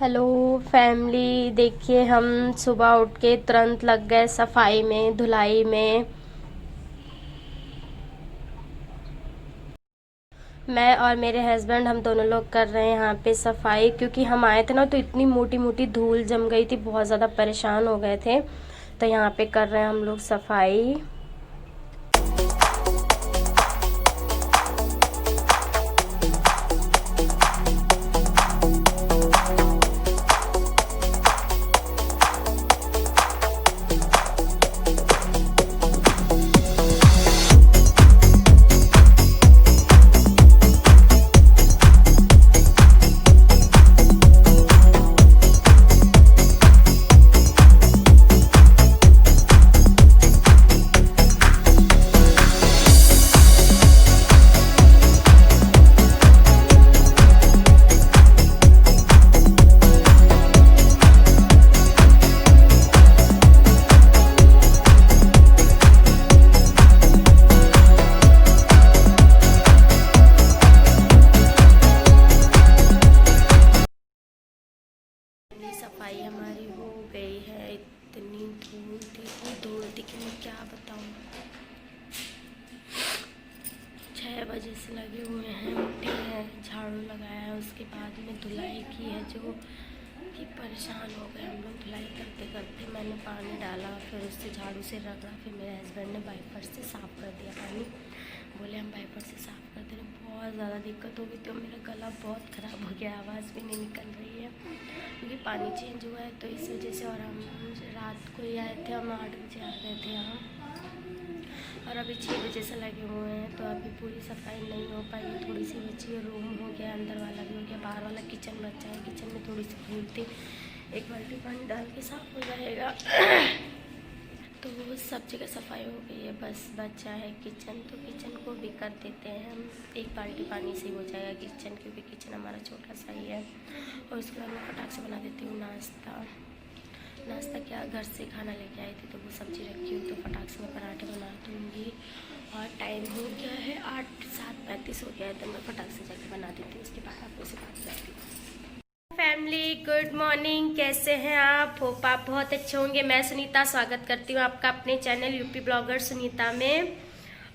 Hello family, देखिए हम सुबह उठ के तुरंत लग गए सफाई में, धुलाई में। मैं और मेरे हस्बैंड हम दोनों लोग कर रहे हैं यहाँ पे सफाई, क्योंकि हम आए थे ना तो इतनी मोटी मोटी धूल जम गई थी, बहुत ज़्यादा परेशान हो गए थे। तो यहाँ पे कर रहे हैं हम लोग सफाई। सफाई हमारी हो गई है। इतनी धूल थी कि मैं क्या बताऊँ। 6 बजे से लगे हुए हैं, उठे हैं, झाड़ू लगाया है, उसके बाद में धुलाई की है जो कि परेशान हो गए हम लोग धुलाई करते करते। मैंने पानी डाला, फिर उससे झाड़ू से रगड़ा, फिर मेरे हस्बैंड ने वाइपर से साफ़ कर दिया पानी। बोले हम वाइपर से साफ़ कर दे रहे। बहुत ज़्यादा दिक्कत हो गई, तो मेरा गला बहुत ख़राब हो गया, आवाज़ भी नहीं निकल रही है क्योंकि पानी चेंज हुआ है, तो इस वजह से। और हम रात को ही आए थे, हम 8 बजे आ गए थे यहाँ, और अभी 6 बजे से लगे हुए हैं। तो अभी पूरी सफाई नहीं हो पाई, थोड़ी सी बची है। रूम हो गया, अंदर वाला भी हो गया, बाहर वाला किचन बचा है। किचन में थोड़ी सी धूल थी, एक बाल्टी पानी डाल के साफ़ हो जाएगा। तो वो सब जगह सफाई हो गई है, बस बचा है किचन। तो किचन को भी कर देते हैं हम, एक बाल्टी पानी से ही हो जाएगा किचन, क्योंकि किचन हमारा छोटा सा ही है। और उसके बाद मैं फटाक से बना देती हूँ नाश्ता क्या, घर से खाना लेके आई थी तो वो सब्ज़ी रखी हूँ, तो फटाक से मैं पराठे बना दूँगी। और टाइम हो गया है 7:35 हो गया है, तो मैं फटाक से जाके बना देती हूँ, उसके बाद आपको से बात करती हूँ। फैमिली, गुड मॉर्निंग, कैसे हैं आप? होप आप बहुत अच्छे होंगे। मैं सुनीता स्वागत करती हूँ आपका अपने चैनल यूपी ब्लॉगर सुनीता में।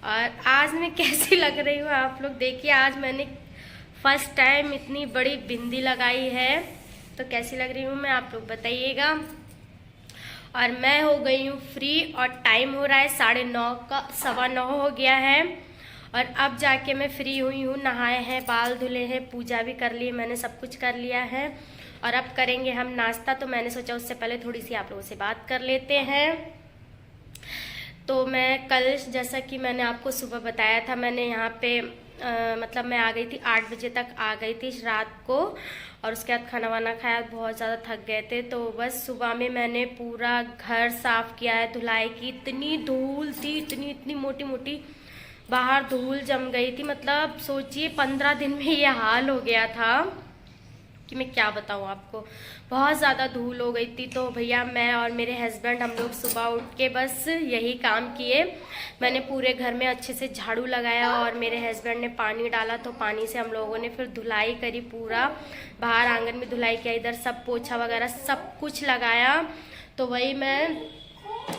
और आज मैं कैसी लग रही हूँ आप लोग देखिए। आज मैंने फर्स्ट टाइम इतनी बड़ी बिंदी लगाई है, तो कैसी लग रही हूँ मैं, आप लोग बताइएगा। और मैं हो गई हूँ फ्री, और टाइम हो रहा है 9:30 का, 9:15 हो गया है। और अब जाके मैं फ्री हुई हूँ, नहाए हैं, बाल धुले हैं, पूजा भी कर ली, मैंने सब कुछ कर लिया है। और अब करेंगे हम नाश्ता। तो मैंने सोचा उससे पहले थोड़ी सी आप लोगों से बात कर लेते हैं। तो मैं कल, जैसा कि मैंने आपको सुबह बताया था, मैंने यहाँ पे मतलब मैं आ गई थी 8 बजे तक आ गई थी रात को। और उसके बाद खाना वाना खाया, बहुत ज़्यादा थक गए थे। तो बस सुबह में मैंने पूरा घर साफ़ किया है, धुलाई की। इतनी धूल थी, इतनी मोटी मोटी बाहर धूल जम गई थी। मतलब सोचिए 15 दिन में ये हाल हो गया था कि मैं क्या बताऊँ आपको, बहुत ज़्यादा धूल हो गई थी। तो भैया, मैं और मेरे हस्बैंड हम लोग सुबह उठ के बस यही काम किए। मैंने पूरे घर में अच्छे से झाड़ू लगाया, और मेरे हस्बैंड ने पानी डाला, तो पानी से हम लोगों ने फिर धुलाई करी। पूरा बाहर आंगन में धुलाई किया, इधर सब पोछा वगैरह सब कुछ लगाया। तो वही मैं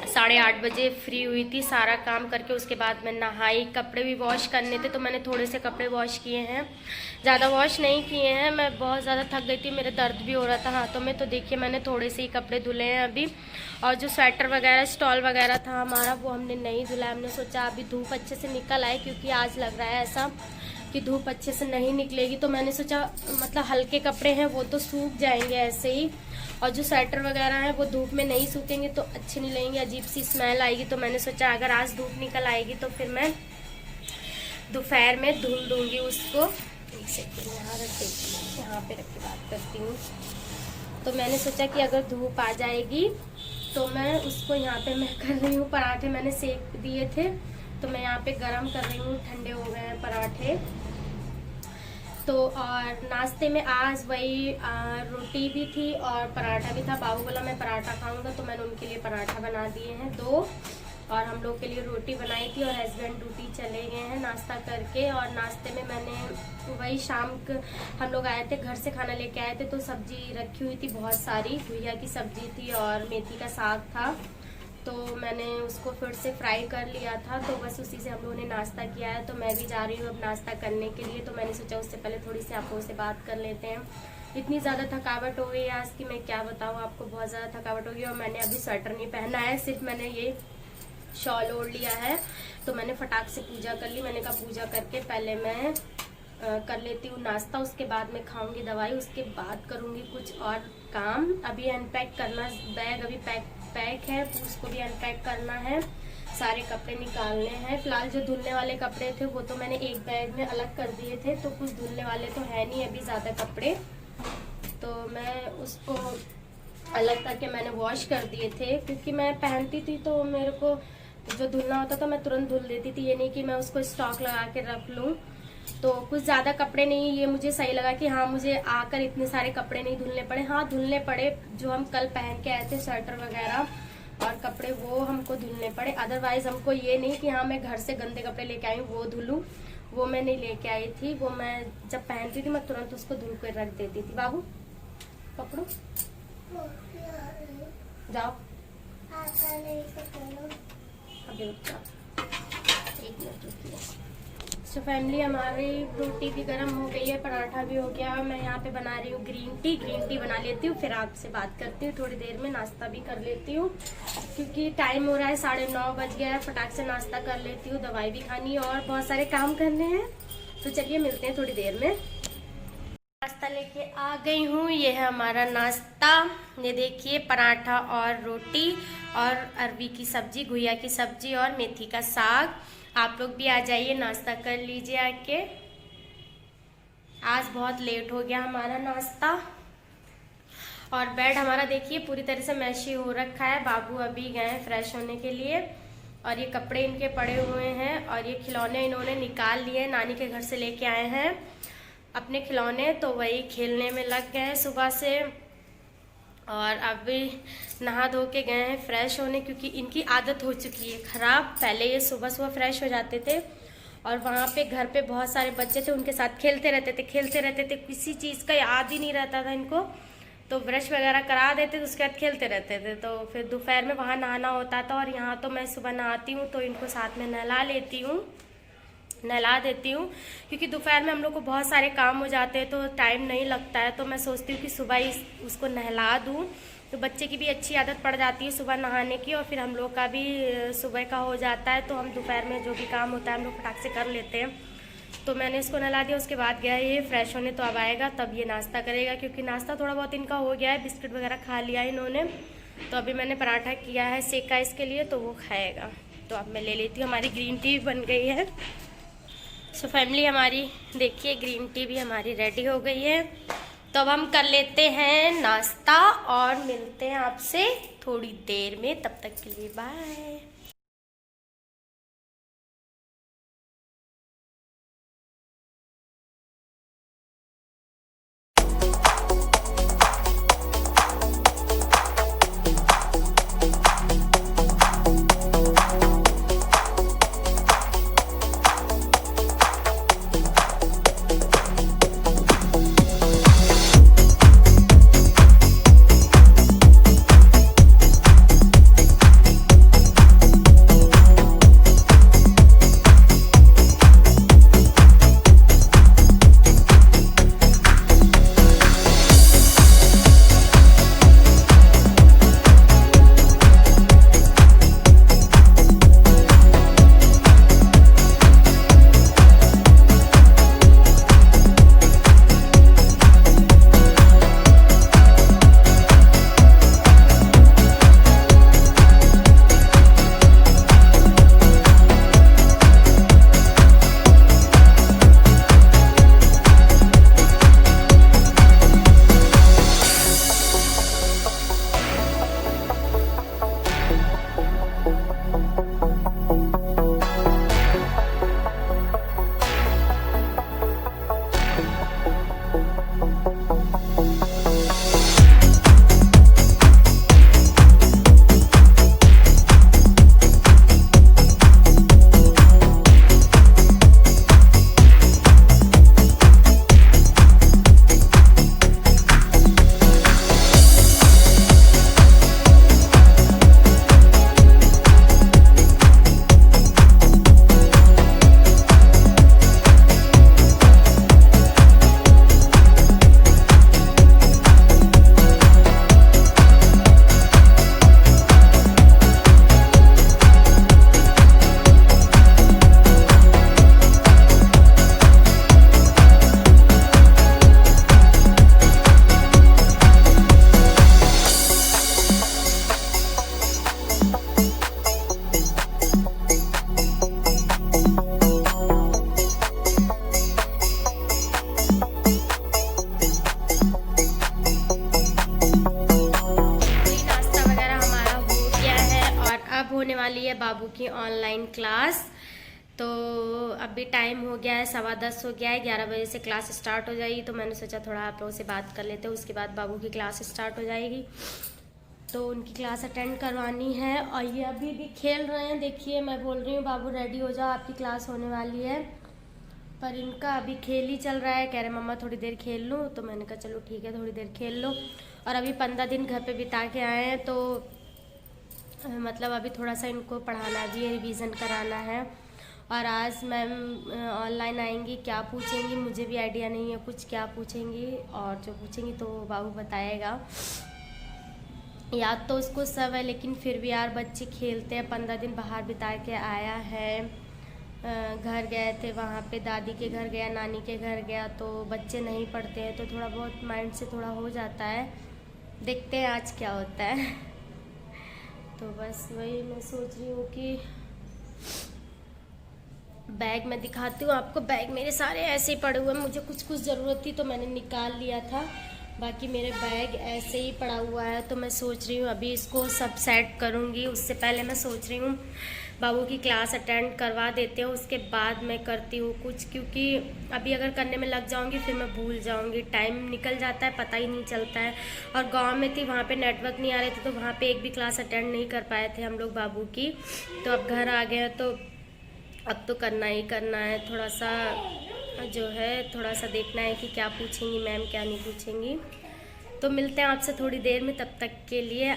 8:30 बजे फ्री हुई थी सारा काम करके। उसके बाद मैं नहाई, कपड़े भी वॉश करने थे, तो मैंने थोड़े से कपड़े वॉश किए हैं, ज़्यादा वॉश नहीं किए हैं। मैं बहुत ज़्यादा थक गई थी, मेरे दर्द भी हो रहा था हाथों में। तो देखिए मैंने थोड़े से ही कपड़े धुले हैं अभी। और जो स्वेटर वगैरह, स्टॉल वगैरह था हमारा, वो हमने नहीं धुला। हमने सोचा अभी धूप अच्छे से निकल आए, क्योंकि आज लग रहा है ऐसा कि धूप अच्छे से नहीं निकलेगी। तो मैंने सोचा मतलब हल्के कपड़े हैं वो तो सूख जाएंगे ऐसे ही, और जो स्वेटर वगैरह है वो धूप में नहीं सूखेंगे तो अच्छे नहीं लगेंगे, अजीब सी स्मेल आएगी। तो मैंने सोचा अगर आज धूप निकल आएगी तो फिर मैं दोपहर में धुल दूंगी उसको। एक सेकंड, यहाँ रख देती हूँ, यहाँ पे रख के बात करती हूँ। तो मैंने सोचा कि अगर धूप आ जाएगी तो मैं उसको, यहाँ पे मैं कर रही हूँ पराठे, मैंने सेक दिए थे तो मैं यहाँ पे गरम कर रही हूँ, ठंडे हो गए हैं पराठे। तो और नाश्ते में आज वही रोटी भी थी और पराठा भी था। बाबू बोला मैं पराठा खाऊंगा, तो मैंने उनके लिए पराठा बना दिए हैं 2। और हम लोग के लिए रोटी बनाई थी और हस्बैंड ड्यूटी चले गए हैं नाश्ता करके। और नाश्ते में मैंने वही शाम हम लोग आए थे, घर से खाना लेके आए थे, तो सब्जी रखी हुई थी बहुत सारी, घुइया की सब्जी थी और मेथी का साग था, तो मैंने उसको फिर से फ्राई कर लिया था। तो बस उसी से हम लोगों ने नाश्ता किया है। तो मैं भी जा रही हूँ अब नाश्ता करने के लिए। तो मैंने सोचा उससे पहले थोड़ी सी आप लोगों से बात कर लेते हैं। इतनी ज़्यादा थकावट हो गई है आज की, मैं क्या बताऊँ आपको, बहुत ज़्यादा थकावट हो गई। और मैंने अभी स्वेटर नहीं पहना है, सिर्फ मैंने ये शॉल ओढ़ लिया है। तो मैंने फटाक से पूजा कर ली। मैंने कहा पूजा करके पहले मैं कर लेती हूँ नाश्ता, उसके बाद मैं खाऊंगी दवाई, उसके बाद करूँगी कुछ और काम। अभी अनपैक करना, बैग अभी पैक है, उसको भी अनपैक करना है, सारे कपड़े निकालने हैं। फिलहाल जो धुलने वाले कपड़े थे वो तो मैंने एक बैग में अलग कर दिए थे, तो कुछ धुलने वाले तो है नहीं अभी ज़्यादा कपड़े, तो मैं उसको अलग करके मैंने वॉश कर दिए थे। क्योंकि मैं पहनती थी तो मेरे को जो धुलना होता था मैं तुरंत धुल देती थी, ये नहीं कि मैं उसको स्टॉक लगा के रख लूँ। तो कुछ ज़्यादा कपड़े नहीं, ये मुझे सही लगा कि हाँ मुझे आकर इतने सारे कपड़े नहीं धुलने पड़े। हाँ धुलने पड़े, जो हम कल पहन के आए थे स्वेटर वगैरह और कपड़े, वो हमको धुलने पड़े। अदरवाइज हमको ये नहीं कि हाँ मैं घर से गंदे कपड़े लेके आई हूँ वो धुलूँ, वो मैं नहीं लेके आई थी। वो मैं जब पहनती थी मैं तुरंत उसको धुल कर रख देती थी। बाबू पकड़ो, जाओ अभी रुक जाओ, एक मिनट रुकिए। सो फैमिली, हमारी रोटी भी गर्म हो गई है, पराठा भी हो गया। मैं यहाँ पे बना रही हूँ ग्रीन टी बना लेती हूँ, फिर आपसे बात करती हूँ थोड़ी देर में। नाश्ता भी कर लेती हूँ क्योंकि टाइम हो रहा है, 9:30 बज गया है। फटाक से नाश्ता कर लेती हूँ, दवाई भी खानी है और बहुत सारे काम करने हैं। तो चलिए मिलते हैं थोड़ी देर में। नाश्ता लेके आ गई हूँ, ये है हमारा नाश्ता। ये देखिए पराठा और रोटी और अरबी की सब्जी, घुइया की सब्जी और मेथी का साग। आप लोग भी आ जाइए, नाश्ता कर लीजिए आके। आज बहुत लेट हो गया हमारा नाश्ता। और बेड हमारा देखिए पूरी तरह से मैशी हो रखा है। बाबू अभी गए हैं फ्रेश होने के लिए और ये कपड़े इनके पड़े हुए हैं और ये खिलौने इन्होंने निकाल लिए, नानी के घर से लेके आए हैं अपने खिलौने, तो वही खेलने में लग गए हैं सुबह से। और अभी नहा धो के गए हैं फ्रेश होने, क्योंकि इनकी आदत हो चुकी है ख़राब। पहले ये सुबह सुबह फ्रेश हो जाते थे और वहाँ पे घर पे बहुत सारे बच्चे थे, उनके साथ खेलते रहते थे, किसी चीज़ का याद ही नहीं रहता था इनको। तो ब्रश वगैरह करा देते थे, उसके बाद खेलते रहते थे। तो फिर दोपहर में वहाँ नहाना होता था और यहाँ तो मैं सुबह नहाती हूँ तो इनको साथ में नहला देती हूँ, क्योंकि दोपहर में हम लोग को बहुत सारे काम हो जाते हैं तो टाइम नहीं लगता है। तो मैं सोचती हूँ कि सुबह ही उसको नहला दूँ, तो बच्चे की भी अच्छी आदत पड़ जाती है सुबह नहाने की और फिर हम लोग का भी सुबह का हो जाता है। तो हम दोपहर में जो भी काम होता है हम लोग फटाक से कर लेते हैं। तो मैंने इसको नहला दिया, उसके बाद गया ये फ्रेश होने, तो अब आएगा तब ये नाश्ता करेगा, क्योंकि नाश्ता थोड़ा बहुत इनका हो गया है, बिस्किट वगैरह खा लिया है इन्होंने। तो अभी मैंने पराठा किया है सेका इसके लिए, तो वो खाएगा। तो अब मैं ले लेती हूँ, हमारी ग्रीन टी बन गई है। सो फैमिली, हमारी देखिए ग्रीन टी भी हमारी रेडी हो गई है। तो अब हम कर लेते हैं नाश्ता और मिलते हैं आपसे थोड़ी देर में, तब तक के लिए बाय। वाली है बाबू की ऑनलाइन क्लास। तो अभी टाइम हो गया है 10:15 हो गया है, 11 बजे से क्लास स्टार्ट हो जाएगी। तो मैंने सोचा थोड़ा आप लोगों से बात कर लेते हैं, उसके बाद बाबू की क्लास स्टार्ट हो जाएगी। तो उनकी क्लास अटेंड करवानी है। और ये अभी भी खेल रहे हैं। देखिए मैं बोल रही हूँ बाबू रेडी हो जाओ, आपकी क्लास होने वाली है, पर इनका अभी खेल ही चल रहा है। कह रहे मम्मा थोड़ी देर खेल लूँ, तो मैंने कहा चलो ठीक है थोड़ी देर खेल लो। और अभी 15 दिन घर पे बिता के आए हैं, तो मतलब अभी थोड़ा सा इनको पढ़ाना भी है, रिवीजन कराना है। और आज मैम ऑनलाइन आएंगी, क्या पूछेंगी मुझे भी आइडिया नहीं है कुछ, क्या पूछेंगी, और जो पूछेंगी तो बाबू बताएगा। याद तो उसको सब है, लेकिन फिर भी यार बच्चे खेलते हैं। 15 दिन बाहर बिता के आया है, घर गए थे, वहाँ पे दादी के घर गया, नानी के घर गया, तो बच्चे नहीं पढ़ते हैं, तो थोड़ा बहुत माइंड से थोड़ा हो जाता है। देखते हैं आज क्या होता है। तो बस वही मैं सोच रही हूँ कि बैग मैं दिखाती हूँ आपको। बैग मेरे सारे ऐसे ही पड़े हुए हैं, मुझे कुछ कुछ ज़रूरत थी तो मैंने निकाल लिया था, बाकी मेरे बैग ऐसे ही पड़ा हुआ है। तो मैं सोच रही हूँ अभी इसको सब सेट करूँगी। उससे पहले मैं सोच रही हूँ बाबू की क्लास अटेंड करवा देते हैं, उसके बाद मैं करती हूँ कुछ, क्योंकि अभी अगर करने में लग जाऊँगी फिर मैं भूल जाऊँगी, टाइम निकल जाता है पता ही नहीं चलता है। और गांव में थी, वहाँ पे नेटवर्क नहीं आ रहे थे, तो वहाँ पे एक भी क्लास अटेंड नहीं कर पाए थे हम लोग बाबू की। तो अब घर आ गए हैं, तो अब तो करना ही करना है। थोड़ा सा जो है थोड़ा सा देखना है कि क्या पूछेंगी मैम क्या नहीं पूछेंगी। तो मिलते हैं आपसे थोड़ी देर में, तब तक के लिए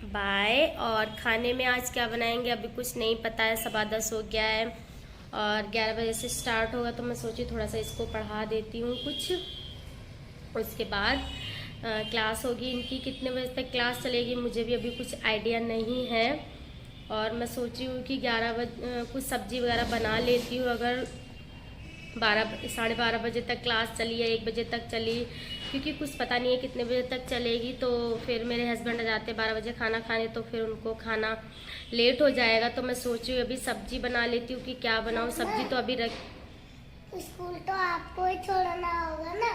बाय। और खाने में आज क्या बनाएंगे अभी कुछ नहीं पता है, 10:15 हो गया है और 11 बजे से स्टार्ट होगा। तो मैं सोची थोड़ा सा इसको पढ़ा देती हूँ कुछ, उसके बाद क्लास होगी इनकी। कितने बजे तक क्लास चलेगी मुझे भी अभी कुछ आइडिया नहीं है। और मैं सोच रही हूँ कि 11 बजे कुछ सब्जी वगैरह बना लेती हूँ, अगर 12 बजे तक क्लास चली या 1 बजे तक चली, क्योंकि कुछ पता नहीं है कितने बजे तक चलेगी। तो फिर मेरे हस्बैंड आ जाते 12 बजे खाना खाने, तो फिर उनको खाना लेट हो जाएगा। तो मैं सोच रही हूँ अभी सब्जी बना लेती हूँ कि क्या बनाऊँ। सब्जी तो अभी स्कूल तो आपको ही छोड़ना होगा ना।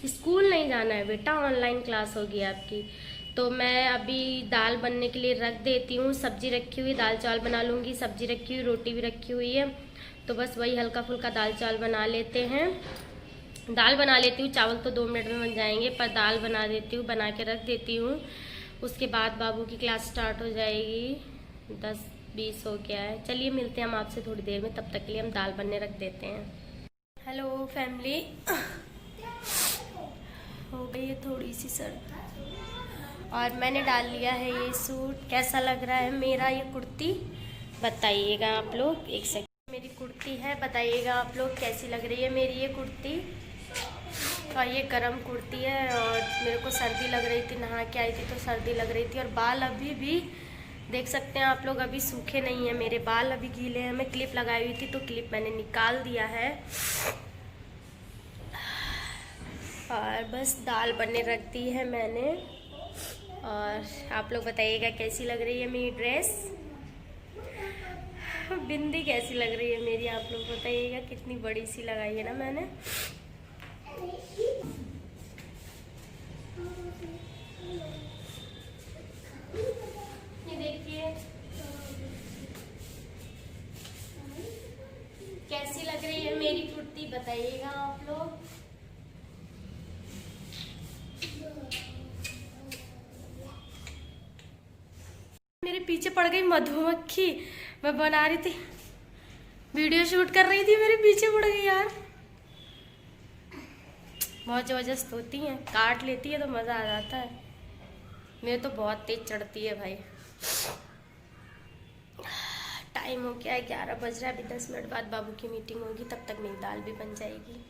स्कूल नहीं जाना है बेटा, ऑनलाइन क्लास होगी आपकी। तो मैं अभी दाल बनने के लिए रख देती हूँ, सब्जी रखी हुई, दाल चावल बना लूँगी, सब्जी रखी हुई, रोटी भी रखी हुई है। तो बस वही हल्का फुल्का दाल चावल बना लेते हैं। दाल बना लेती हूँ, चावल तो 2 मिनट में बन जाएंगे, पर दाल बना देती हूँ, बना के रख देती हूँ। उसके बाद बाबू की क्लास स्टार्ट हो जाएगी। 10:20 हो गया है। चलिए मिलते हैं हम आपसे थोड़ी देर में, तब तक के लिए हम दाल बनने रख देते हैं। हेलो फैमिली, हो गई है थोड़ी सी सर्द, और मैंने डाल लिया है ये सूट। कैसा लग रहा है मेरा ये कुर्ती बताइएगा आप लोग। एक सेकंड, मेरी कुर्ती है, बताइएगा आप लोग कैसी लग रही है मेरी ये कुर्ती। और ये गरम कुर्ती है, और मेरे को सर्दी लग रही थी, नहा के आई थी तो सर्दी लग रही थी। और बाल अभी भी देख सकते हैं आप लोग, अभी सूखे नहीं है मेरे बाल, अभी गीले हैं। मैं क्लिप लगाई हुई थी तो क्लिप मैंने निकाल दिया है। और बस दाल बनने रख दी है मैंने। और आप लोग बताइएगा कैसी लग रही है मेरी ड्रेस, बिंदी कैसी लग रही है मेरी, आप लोग बताइएगा। कितनी बड़ी सी लगाई है ना मैंने। ये देखिए कैसी लग रही है मेरी कुर्ती, बताइएगा आप लोग। मेरे पीछे पड़ गई मधुमक्खी, मैं बना रही थी वीडियो शूट कर रही थी, मेरे पीछे पड़ गई यार। बहुत जबरदस्त होती हैं, काट लेती है तो मज़ा आ जाता है। मेरे तो बहुत तेज चढ़ती है भाई। टाइम हो गया है, 11 बज रहा है। अभी 10 मिनट बाद बाबू की मीटिंग होगी, तब तक मेरी दाल भी बन जाएगी।